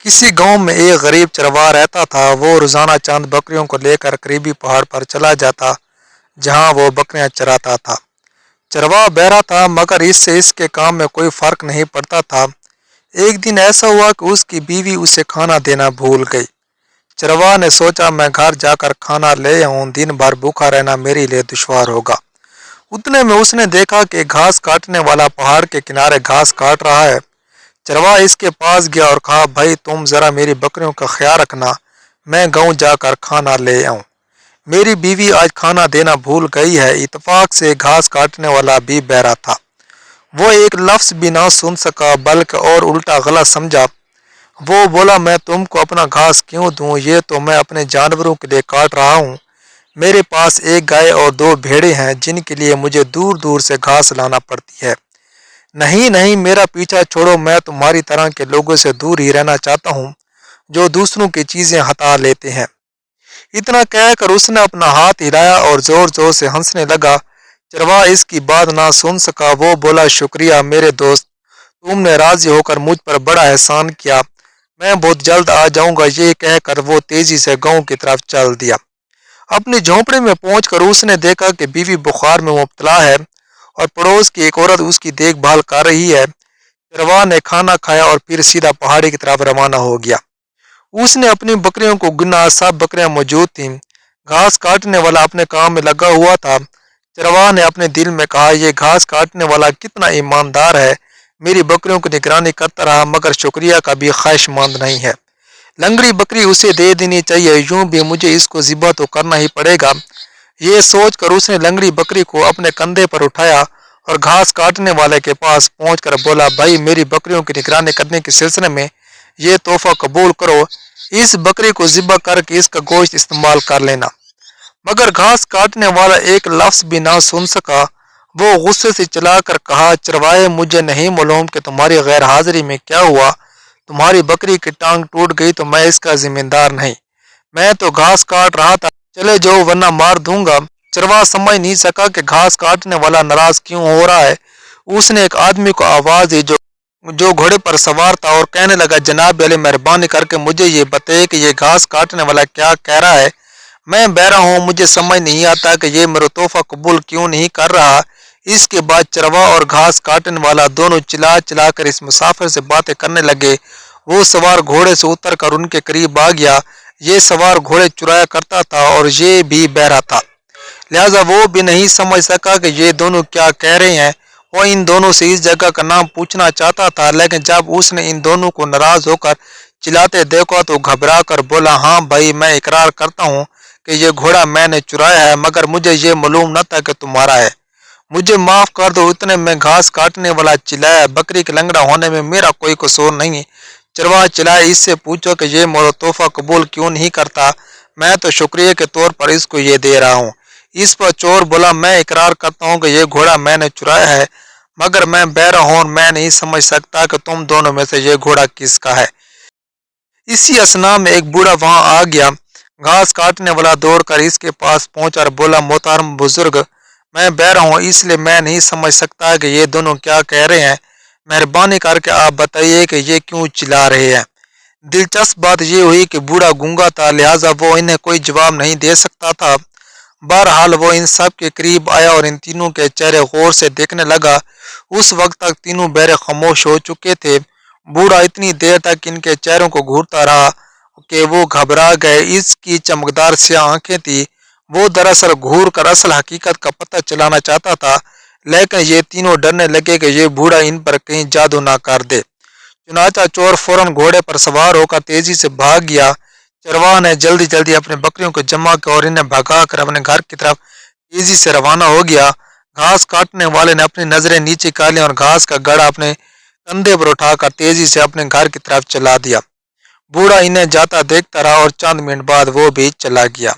किसी गांव में एक गरीब चरवाहा रहता था। वो रोजाना चंद बकरियों को लेकर करीबी पहाड़ पर चला जाता, जहां वो बकरियां चराता था। चरवाहा बहरा था, मगर इससे इसके काम में कोई फर्क नहीं पड़ता था। एक दिन ऐसा हुआ कि उसकी बीवी उसे खाना देना भूल गई। चरवाहा ने सोचा, मैं घर जाकर खाना ले आऊं, दिन भर भूखा रहना मेरे लिए दुश्वार होगा। उतने में उसने देखा कि घास काटने वाला पहाड़ के किनारे घास काट रहा है। चरवाहा इसके पास गया और कहा, भाई तुम जरा मेरी बकरियों का ख्याल रखना, मैं गांव जाकर खाना ले आऊं। मेरी बीवी आज खाना देना भूल गई है। इत्तेफाक से घास काटने वाला भी बहरा था। वो एक लफ्ज भी ना सुन सका, बल्कि और उल्टा गलत समझा। वो बोला, मैं तुमको अपना घास क्यों दूं, ये तो मैं अपने जानवरों के लिए काट रहा हूं। मेरे पास एक गाय और दो भेड़े हैं, जिनके लिए मुझे दूर दूर से घास लाना पड़ती है। नहीं नहीं, मेरा पीछा छोड़ो, मैं तुम्हारी तरह के लोगों से दूर ही रहना चाहता हूँ, जो दूसरों की चीजें हटा लेते हैं। इतना कहकर उसने अपना हाथ हिलाया और जोर जोर से हंसने लगा। चरवाहा इसकी बात ना सुन सका। वो बोला, शुक्रिया मेरे दोस्त, तुमने राजी होकर मुझ पर बड़ा एहसान किया। मैं बहुत जल्द आ जाऊंगा। ये कहकर वो तेजी से गांव की तरफ चल दिया। अपनी झोंपड़ी में पहुंचकर उसने देखा कि बीवी बुखार में मुब्तला है और पड़ोस की एक औरत उसकी देखभाल कर रही है। चरवाहा ने खाना खाया और फिर सीधा पहाड़ी की तरफ रवाना हो गया। उसने अपनी बकरियों को गिना, सब बकरियां मौजूद थीं। घास काटने वाला अपने काम में लगा हुआ था। चरवाहा ने अपने दिल में कहा, यह घास काटने वाला कितना ईमानदार है। मेरी बकरियों की निगरानी करता रहा, मगर शुक्रिया का भी ख्वाहिशमंद नहीं है। लंगड़ी बकरी उसे दे देनी चाहिए, यूं भी मुझे इसको ज़िबा तो करना ही पड़ेगा। ये सोचकर उसने लंगड़ी बकरी को अपने कंधे पर उठाया और घास काटने वाले के पास पहुंचकर बोला, भाई मेरी बकरियों की निगरानी करने के सिलसिले में ये तोहफा कबूल करो। इस बकरी को ज़िबा करके इसका गोश्त इस्तेमाल कर लेना। मगर घास काटने वाला एक लफ्ज भी ना सुन सका। वो गुस्से से चलाकर कहा, चरवाहे, मुझे नहीं मालूम कि तुम्हारी गैर हाजिरी में क्या हुआ। तुम्हारी बकरी की टांग टूट गई तो मैं इसका जिम्मेदार नहीं। मैं तो घास काट रहा था, चले जाओ वरना मार दूंगा। चरवाहा समझ नहीं सका कि घास काटने वाला नाराज क्यों हो रहा है। उसने एक आदमी को आवाज दी जो घोड़े पर सवार था और कहने लगा, जनाब अली, मेहरबानी करके मुझे ये बताइए कि ये घास काटने वाला क्या कह रहा है। मैं बहरा हूँ, मुझे समझ नहीं आता कि ये मेरा तोहफा कबूल क्यों नहीं कर रहा। इसके बाद चरवाहा और घास काटने वाला दोनों चिल्ला चिल्ला कर इस मुसाफिर से बातें करने लगे। वो सवार घोड़े से उतर कर उनके करीब आ गया। ये सवार घोड़े चुराया करता था और ये भी बहरा था, लिहाजा वो भी नहीं समझ सका कि ये दोनों क्या कह रहे हैं। वो इन दोनों से इस जगह का नाम पूछना चाहता था, लेकिन जब उसने इन दोनों को नाराज होकर चिल्लाते देखा तो घबरा कर बोला, हाँ भाई, मैं इकरार करता हूँ कि ये घोड़ा मैंने चुराया है, मगर मुझे ये मालूम न था कि तुम्हारा है। मुझे माफ कर दो। इतने में घास काटने वाला चिल्लाया, बकरी के लंगड़ा होने में मेरा कोई कसूर नहीं। चरवाहा चिल्लाया, इससे पूछो कि ये मोरा तोहफा कबूल क्यों नहीं करता। मैं तो शुक्रिया के तौर पर इसको ये दे रहा हूँ। इस पर चोर बोला, मैं इकरार करता हूँ कि यह घोड़ा मैंने चुराया है, मगर मैं बहरा हूँ और मैं नहीं समझ सकता कि तुम दोनों में से यह घोड़ा किसका है। इसी असना में एक बूढ़ा वहां आ गया। घास काटने वाला दौड़कर इसके पास पहुंचा और बोला, मोहतरम बुजुर्ग, मैं बहरा हूँ, इसलिए मैं नहीं समझ सकता कि ये दोनों क्या कह रहे हैं। मेहरबानी करके आप बताइए कि ये क्यों चिल्ला रहे हैं। दिलचस्प बात यह हुई कि बूढ़ा गूंगा था, लिहाजा वो इन्हें कोई जवाब नहीं दे सकता था। बहरहाल वो इन सब के करीब आया और इन तीनों के चेहरे गौर से देखने लगा। उस वक्त तक तीनों बहरे खामोश हो चुके थे। बूढ़ा इतनी देर तक इनके चेहरों को घूरता रहा कि वो घबरा गए। इसकी चमकदार स्याह आंखें थी। वो दरअसल घूर कर असल हकीकत का पता चलाना चाहता था, लेकिन ये तीनों डरने लगे कि ये बूढ़ा इन पर कहीं जादू ना कर दे। चुनाचा चोर फौरन घोड़े पर सवार होकर तेजी से भाग गया। चरवाहा ने जल्दी जल्दी अपने बकरियों को जमा किया और इन्हें भगा कर अपने घर की तरफ तेजी से रवाना हो गया। घास काटने वाले ने अपनी नजरें नीचे कर ली और घास का गड़ा अपने कंधे पर उठाकर तेजी से अपने घर की तरफ चला दिया। बूढ़ा इन्हें जाता देखता रहा और चंद मिनट बाद वो भी चला गया।